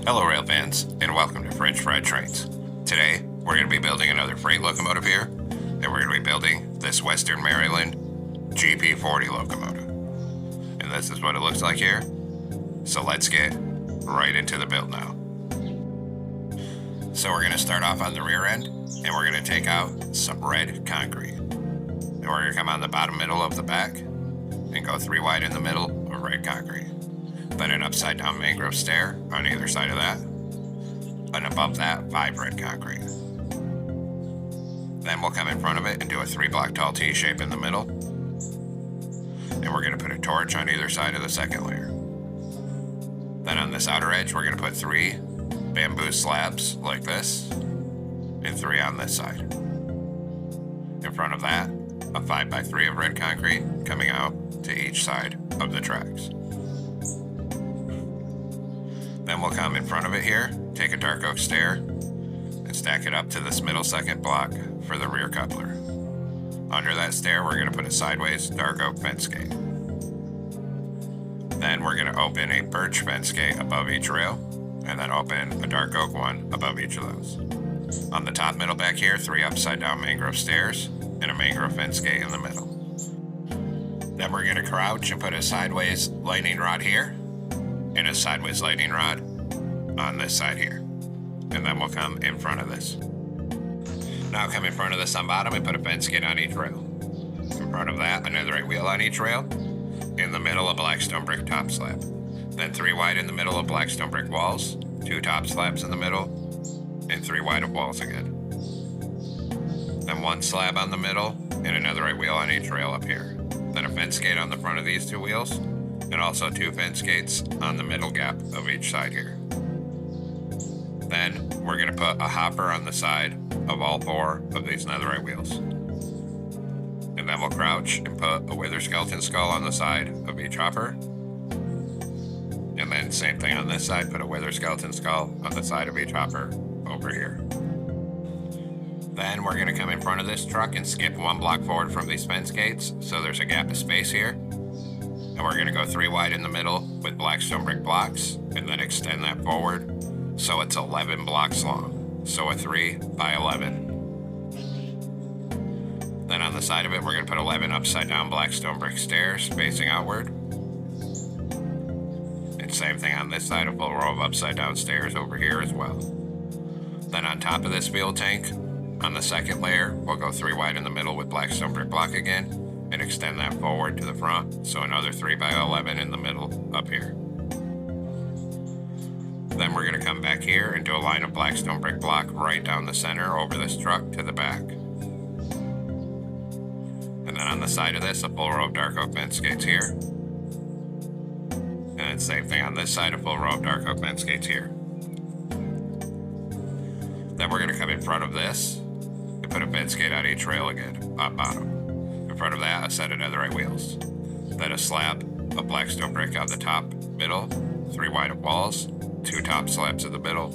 Hello rail fans, and welcome to French Fried Trains. Today, we're going to be building another freight locomotive here, and we're going to be building this Western Maryland GP40 locomotive. And this is what it looks like here. So let's get right into the build now. So we're going to start off on the rear end, and we're going to take out some red concrete. And we're going to come on the bottom middle of the back, and go 3 wide in the middle of red concrete. Then an upside down mangrove stair on either side of that, and above that 5 red concrete. Then we'll come in front of it and do a 3 block tall T shape in the middle, and we're going to put a torch on either side of the second layer. Then on this outer edge we're going to put 3 bamboo slabs like this, and 3 on this side. In front of that, a 5x3 of red concrete coming out to each side of the tracks. Then we'll come in front of it here, take a dark oak stair, and stack it up to this middle second block for the rear coupler. Under that stair, we're going to put a sideways dark oak fence gate. Then we're going to open a birch fence gate above each rail, and then open a dark oak one above each of those. On the top middle back here, 3 upside down mangrove stairs, and a mangrove fence gate in the middle. Then we're going to crouch and put a sideways lightning rod here, and a sideways lightning rod on this side here. And then we'll come in front of this. Now come in front of this on bottom and put a fence gate on each rail. In front of that, another right wheel on each rail. In the middle, a blackstone brick top slab. Then 3 wide in the middle of blackstone brick walls, 2 top slabs in the middle, and 3 wide of walls again. Then 1 slab on the middle, and another right wheel on each rail up here. Then a fence gate on the front of these 2 wheels, and also 2 fence gates on the middle gap of each side here. Then we're going to put a hopper on the side of all 4 of these netherite wheels. And then we'll crouch and put a wither skeleton skull on the side of each hopper. And then same thing on this side, put a wither skeleton skull on the side of each hopper over here. Then we're going to come in front of this truck and skip 1 block forward from these fence gates, so there's a gap of space here. And we're going to go 3 wide in the middle with blackstone brick blocks, and then extend that forward so it's 11 blocks long. So a 3 by 11. Then on the side of it, we're going to put 11 upside down blackstone brick stairs facing outward. And same thing on this side, a full row of upside down stairs over here as well. Then on top of this fuel tank, on the second layer, we'll go 3 wide in the middle with blackstone brick block again, and extend that forward to the front, so another 3 by 11 in the middle up here. Then we're going to come back here and do a line of blackstone brick block right down the center over this truck to the back. And then on the side of this, a full row of dark oak fence gates here. And then same thing on this side, a full row of dark oak fence gates here. Then we're going to come in front of this and put a fence gate on each rail again, on bottom. In front of that, a set of netherite wheels. Then a slab of blackstone brick on the top middle, 3 wide of walls, 2 top slabs in the middle,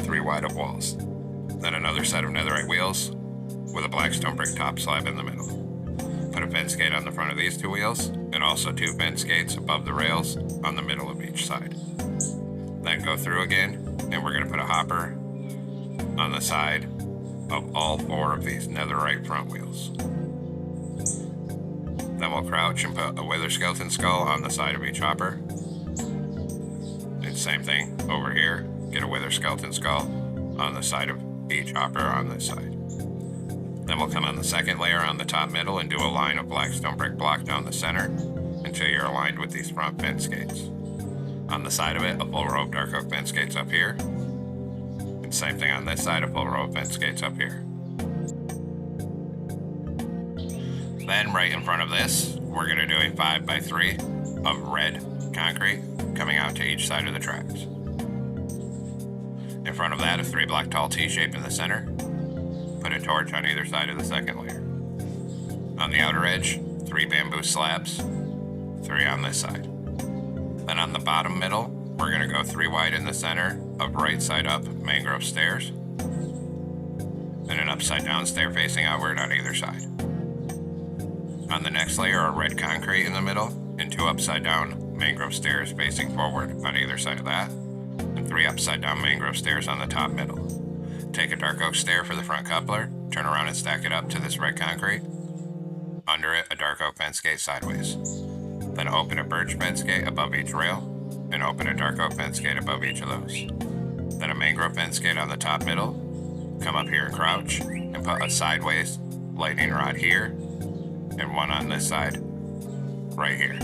3 wide of walls. Then another set of netherite wheels with a blackstone brick top slab in the middle. Put a fence gate on the front of these 2 wheels, and also 2 fence gates above the rails on the middle of each side. Then go through again, and we're going to put a hopper on the side of all 4 of these netherite front wheels. Then we'll crouch and put a wither skeleton skull on the side of each hopper. And same thing over here, get a wither skeleton skull on the side of each hopper on this side. Then we'll come on the second layer on the top middle and do a line of blackstone brick block down the center until you're aligned with these front fence gates. On the side of it, a full row of dark oak fence gates up here. And same thing on this side, a full row of fence gates up here. Then right in front of this, we're going to do a 5x3 of red concrete coming out to each side of the tracks. In front of that, a 3 block tall T shape in the center. Put a torch on either side of the second layer. On the outer edge, 3 bamboo slabs, 3 on this side. Then on the bottom middle, we're going to go 3 wide in the center of right side up mangrove stairs, and an upside down stair facing outward on either side. On the next layer are red concrete in the middle, and 2 upside down mangrove stairs facing forward on either side of that, and 3 upside down mangrove stairs on the top middle. Take a dark oak stair for the front coupler, turn around and stack it up to this red concrete. Under it, a dark oak fence gate sideways. Then open a birch fence gate above each rail, and open a dark oak fence gate above each of those. Then a mangrove fence gate on the top middle. Come up here and crouch, and put a sideways lightning rod here, and one on this side, right here.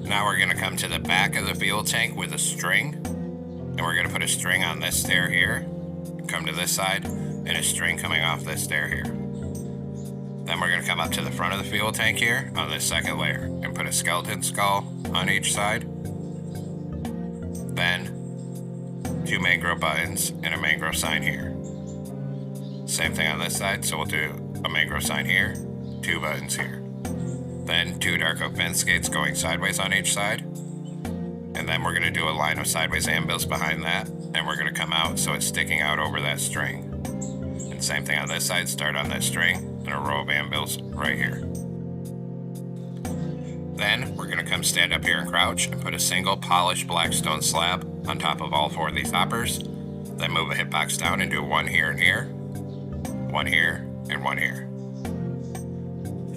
Now we're going to come to the back of the fuel tank with a string, and we're going to put a string on this stair here, come to this side, and a string coming off this stair here. Then we're going to come up to the front of the fuel tank here on this second layer and put a skeleton skull on each side. Then 2 mangrove buttons and a mangrove sign here. Same thing on this side, so we'll do a mangrove sign here, 2 buttons here. Then 2 dark oak fence gates going sideways on each side. And then we're going to do a line of sideways anvils behind that, and we're going to come out so it's sticking out over that string. And same thing on this side, start on that string and a row of anvils right here. Then we're going to come stand up here and crouch and put a single polished black stone slab on top of all 4 of these hoppers. Then move a hitbox down and do 1 here and here, 1 here, and 1 here.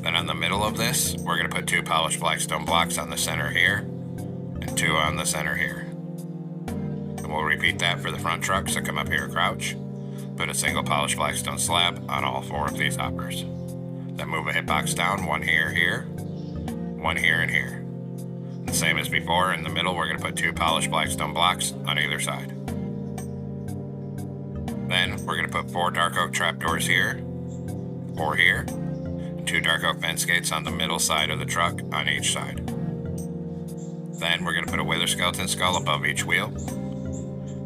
Then on the middle of this, we're going to put 2 polished black stone blocks on the center here, and 2 on the center here. And we'll repeat that for the front truck, so come up here and crouch. Put a single polished black stone slab on all 4 of these hoppers. Then move a hitbox down, 1 here, here, 1 here, and here. And same as before, in the middle, we're going to put 2 polished black stone blocks on either side. Then we're going to put 4 dark oak trapdoors here, 4 here, 2 dark oak fence gates on the middle side of the truck on each side. Then we're going to put a wither skeleton skull above each wheel,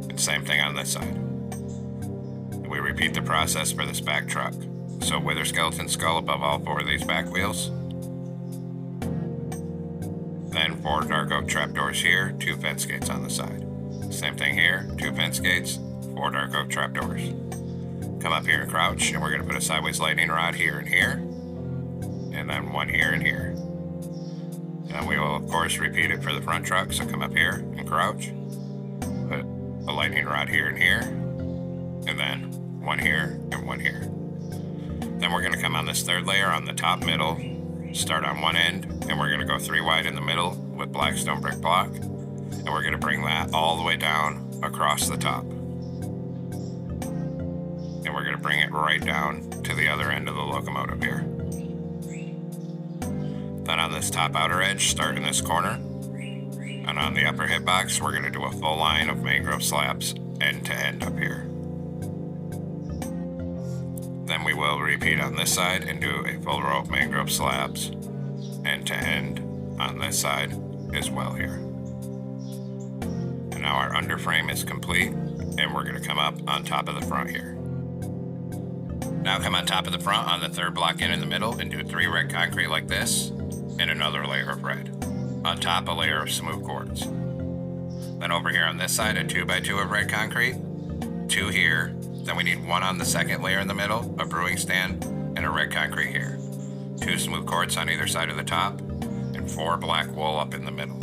and same thing on this side. And we repeat the process for this back truck. So wither skeleton skull above all 4 of these back wheels. Then 4 dark oak trapdoors here, 2 fence gates on the side. Same thing here, 2 fence gates, 4 dark oak trapdoors. Come up here and crouch, and we're going to put a sideways lightning rod here and here, and then 1 here and here. And we will of course repeat it for the front truck, so come up here and crouch, put a lightning rod here and here, and then 1 here and 1 here. Then we're going to come on this 3rd layer on the top middle, start on one end, and we're going to go 3 wide in the middle with black stone brick block, and we're going to bring that all the way down across the top. And we're going to bring it right down to the other end of the locomotive here. Then on this top outer edge, start in this corner, and on the upper hitbox, we're going to do a full line of mangrove slabs end to end up here. Then we will repeat on this side and do a full row of mangrove slabs end to end on this side as well here. And now our underframe is complete, and we're going to come up on top of the front here. Now come on top of the front on the 3rd block in the middle and do 3 red concrete like this, and another layer of red. On top, a layer of smooth quartz. Then over here on this side, a 2x2 of red concrete, 2 here. Then we need 1 on the 2nd layer in the middle, a brewing stand, and a red concrete here. 2 smooth quartz on either side of the top, and 4 black wool up in the middle.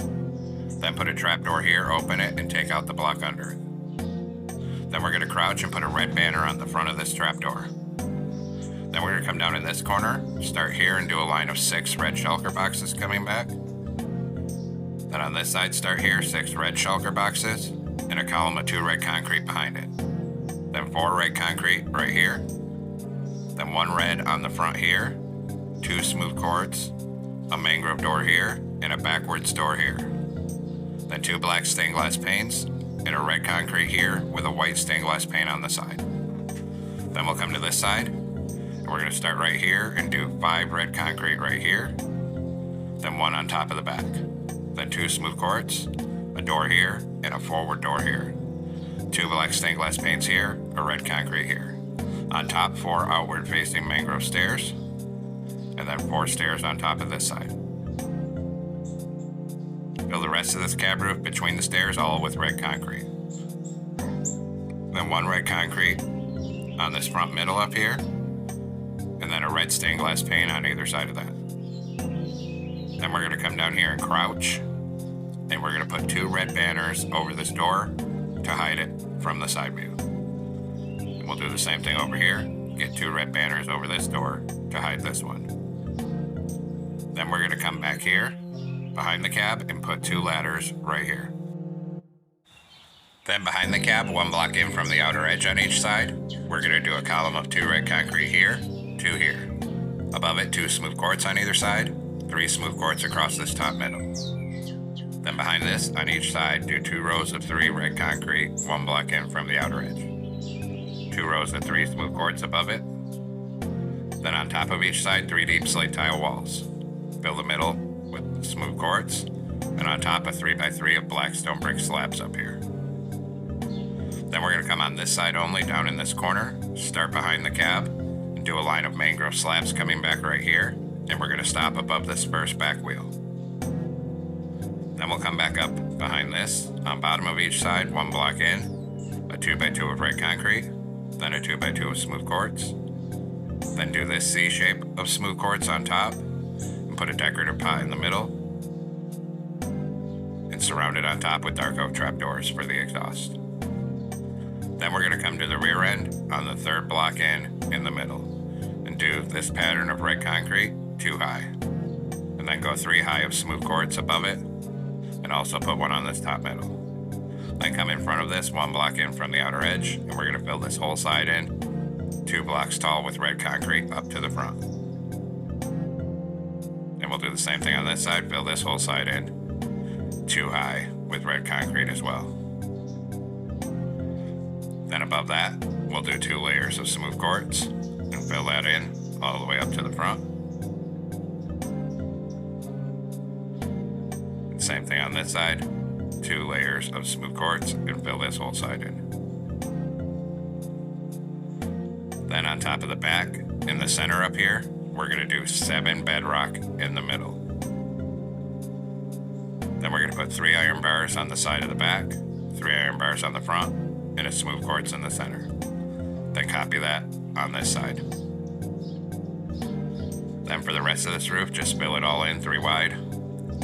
Then put a trapdoor here, open it, and take out the block under it. Then we're going to crouch and put a red banner on the front of this trapdoor. Then we're going to come down in this corner, start here and do a line of 6 red shulker boxes coming back. Then on this side, start here, 6 red shulker boxes, and a column of 2 red concrete behind it. Then 4 red concrete right here. Then 1 red on the front here, 2 smooth quartz, a mangrove door here, and a backwards door here. Then 2 black stained glass panes, and a red concrete here with a white stained glass pane on the side. Then we'll come to this side, and we're going to start right here and do 5 red concrete right here, then 1 on top of the back. Then 2 smooth quartz, a door here, and a forward door here. 2 black stained glass panes here, a red concrete here. On top, 4 outward facing mangrove stairs, and then 4 stairs on top of this side. Fill the rest of this cab roof between the stairs all with red concrete. Then 1 red concrete on this front middle up here, and then a red stained glass pane on either side of that. Then Then we're going to come down here and crouch, and we're going to put 2 red banners over this door to hide it from the side view. And we'll do the same thing over here. Get 2 red banners over this door to hide this one. Then we're going to come back here behind the cab and put 2 ladders right here. Then behind the cab, 1 block in from the outer edge on each side, we're going to do a column of 2 red concrete here, 2 here. Above it, 2 smooth quartz on either side, 3 smooth quartz across this top middle. Then behind this, on each side, do 2 rows of 3 red concrete, 1 block in from the outer edge. 2 rows of 3 smooth quartz above it. Then on top of each side, 3 deep slate tile walls. Fill the middle with smooth quartz, and on top a 3x3 of black stone brick slabs up here. Then we're going to come on this side only, down in this corner, start behind the cab, and do a line of mangrove slabs coming back right here, and we're going to stop above this first back wheel. Then we'll come back up behind this, on bottom of each side, 1 block in, a 2x2 of red concrete, then a 2x2 of smooth quartz. Then do this C shape of smooth quartz on top, and put a decorative pot in the middle, and surround it on top with dark oak trapdoors for the exhaust. Then we're going to come to the rear end on the 3rd block in the middle, and do this pattern of red concrete 2 high, and then go 3 high of smooth quartz above it, and also put 1 on this top middle. Then come in front of this 1 block in from the outer edge, and we're going to fill this whole side in 2 blocks tall with red concrete up to the front. And we'll do the same thing on this side, fill this whole side in 2 high with red concrete as well. Then above that, we'll do 2 layers of smooth quartz and fill that in all the way up to the front. And same thing on this side, 2 layers of smooth quartz and fill this whole side in. Then on top of the back, in the center up here, we're going to do 7 bedrock in the middle. Then we're going to put 3 iron bars on the side of the back, 3 iron bars on the front, and a smooth quartz in the center. Then copy that on this side. Then for the rest of this roof, just fill it all in 3 wide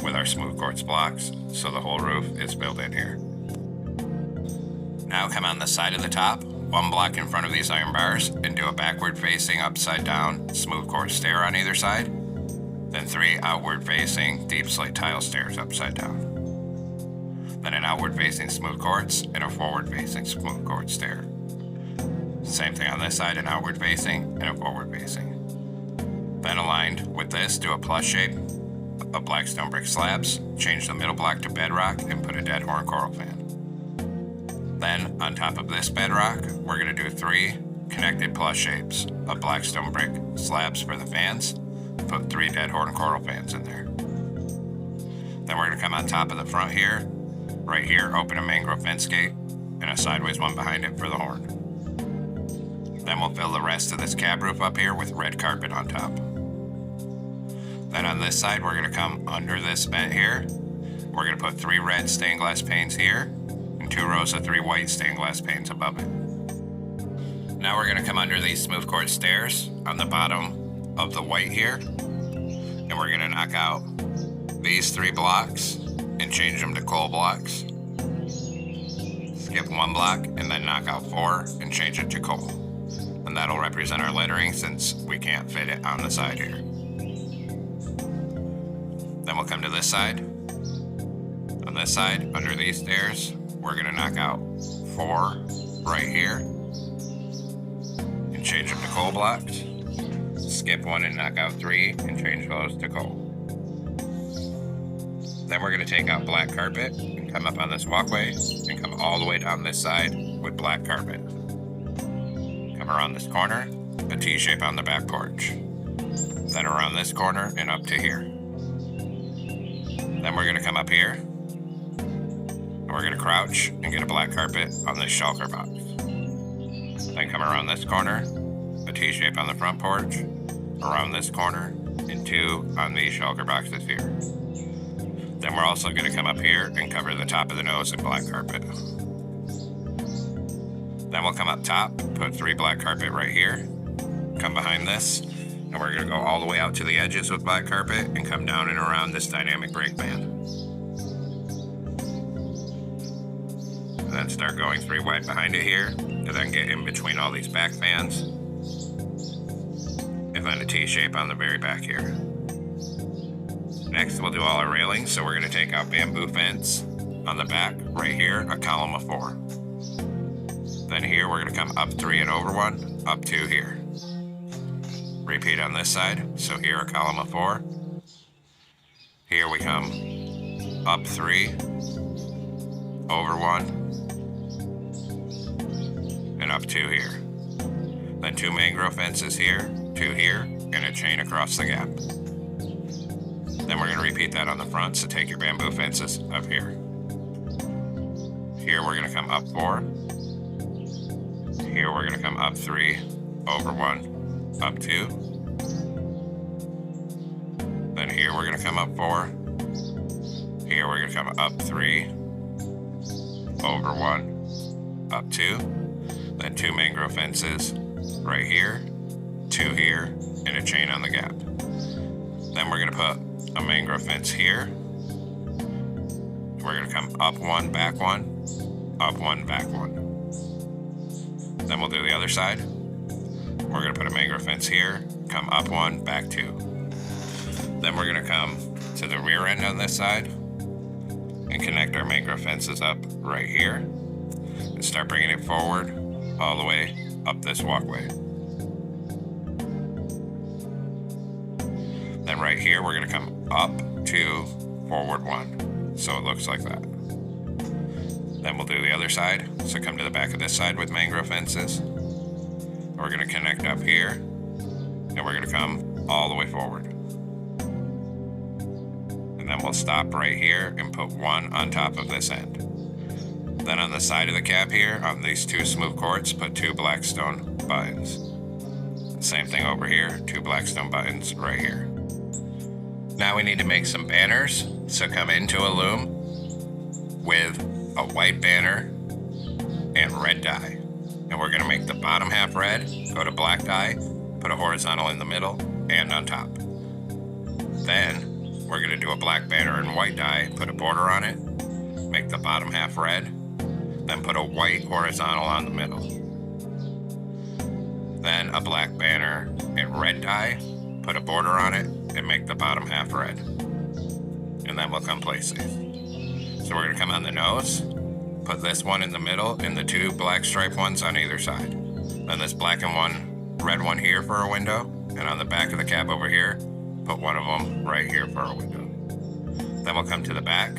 with our smooth quartz blocks, so the whole roof is filled in here. Now come on the side of the top, 1 block in front of these iron bars, and do a backward facing upside down smooth quartz stair on either side, then 3 outward facing deep slate tile stairs upside down. Then an outward facing smooth quartz and a forward facing smooth quartz stair. Same thing on this side, an outward facing and a forward facing. Then aligned with this, do a plus shape of black stone brick slabs, change the middle block to bedrock, and put a dead horn coral fan. Then on top of this bedrock, we're going to do 3 connected plus shapes of black stone brick slabs for the fans, put 3 dead horn coral fans in there. Then we're going to come on top of the front here, right here, open a mangrove fence gate and a sideways one behind it for the horn. Then we'll fill the rest of this cab roof up here with red carpet on top. Then on this side, we're going to come under this vent here. We're going to put 3 red stained glass panes here and 2 rows of 3 white stained glass panes above it. Now we're going to come under these smooth quartz stairs on the bottom of the white here, and we're going to knock out these 3 blocks and change them to coal blocks. Skip 1 block and then knock out 4 and change it to coal. And that'll represent our lettering since we can't fit it on the side here. Then we'll come to this side. On this side, under these stairs, we're going to knock out 4 right here and change them to coal blocks. Skip 1 and knock out 3 and change those to coal. Then we're going to take out black carpet and come up on this walkway and come all the way down this side with black carpet. Come around this corner, a T-shape on the back porch. Then around this corner and up to here. Then we're going to come up here and we're going to crouch and get a black carpet on this shulker box. Then come around this corner, a T-shape on the front porch, around this corner, and 2 on these shulker boxes here. Then we're also going to come up here and cover the top of the nose in black carpet. Then we'll come up top, put 3 black carpet right here, come behind this, And we're going to go all the way out to the edges with black carpet and come down and around this dynamic brake band. And then start going 3 wide behind it here, and then get in between all these back fans. And then a T-shape on the very back here. Next, we'll do all our railings, so we're going to take out bamboo fence on the back, right here, a column of 4. Then here, we're going to come up 3 and over 1, up 2 here. Repeat on this side, so here a column of 4. Here we come up 3, over 1, and up 2 here. Then 2 mangrove fences here, 2 here, and a chain across the gap. Then we're going to repeat that on the front, so take your bamboo fences up here. Here we're going to come up 4. Here we're going to come up 3, over 1, up 2. Then here we're going to come up 4. Here we're going to come up 3, over 1, up 2. Then 2 mangrove fences right here, 2 here, and a chain on the gap. Then we're going to put a mangrove fence here. We're going to come up 1, back 1, up 1, back 1. Then we'll do the other side. We're going to put a mangrove fence here, come up 1, back 2. Then we're going to come to the rear end on this side and connect our mangrove fences up right here and start bringing it forward all the way up this walkway. Then right here, we're going to come up 2, forward 1. So it looks like that. Then we'll do the other side. So come to the back of this side with mangrove fences. We're going to connect up here, and we're going to come all the way forward. And then we'll stop right here and put 1 on top of this end. Then on the side of the cab here, on these 2 smooth cords, put 2 blackstone buttons. Same thing over here, 2 blackstone buttons right here. Now we need to make some banners, so come into a loom with a white banner and red dye. And we're going to make the bottom half red, go to black dye, put a horizontal in the middle and on top. Then we're going to do a black banner and white dye, put a border on it, make the bottom half red, then put a white horizontal on the middle. Then a black banner and red dye, put a border on it, and make the bottom half red. And then we'll come place these. So we're going to come on the nose, put this one in the middle, and the 2 black stripe ones on either side. Then this black and red one here for a window, and on the back of the cab over here, put one of them right here for a window. Then we'll come to the back,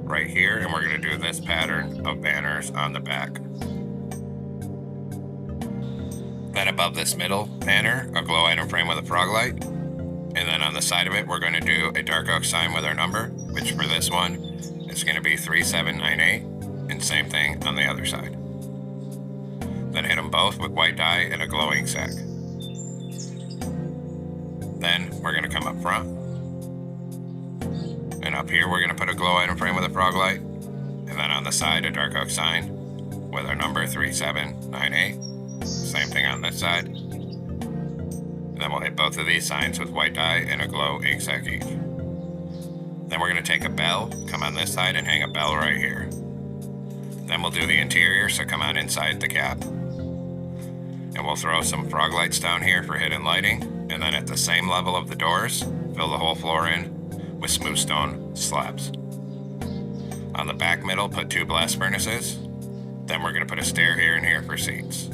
right here, and we're going to do this pattern of banners on the back. Then above this middle banner, a glow item frame with a frog light. And then on the side of it, we're going to do a dark oak sign with our number, which for this one is going to be 3798, and same thing on the other side. Then hit them both with white dye and a glow ink sac. Then we're going to come up front. And up here, we're going to put a glow item frame with a frog light. And then on the side, a dark oak sign with our number 3798. Same thing on this side. And then we'll hit both of these signs with white dye and a glow ink sac each. Then we're going to take a bell, come on this side and hang a bell right here. Then we'll do the interior, so come on inside the cab. And we'll throw some frog lights down here for hidden lighting. And then at the same level of the doors, fill the whole floor in with smooth stone slabs. On the back middle, put 2 blast furnaces. Then we're going to put a stair here and here for seats.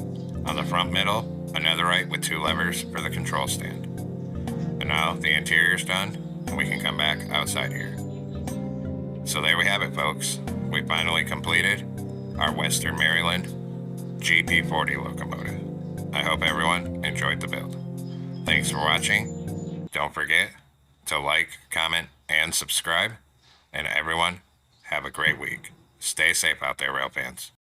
On the front middle, a netherite with 2 levers for the control stand. And now the interior's done, and we can come back outside here. So there we have it, folks. We finally completed our Western Maryland GP40 locomotive. I hope everyone enjoyed the build. Thanks for watching. Don't forget to like, comment, and subscribe. And everyone, have a great week. Stay safe out there, rail fans.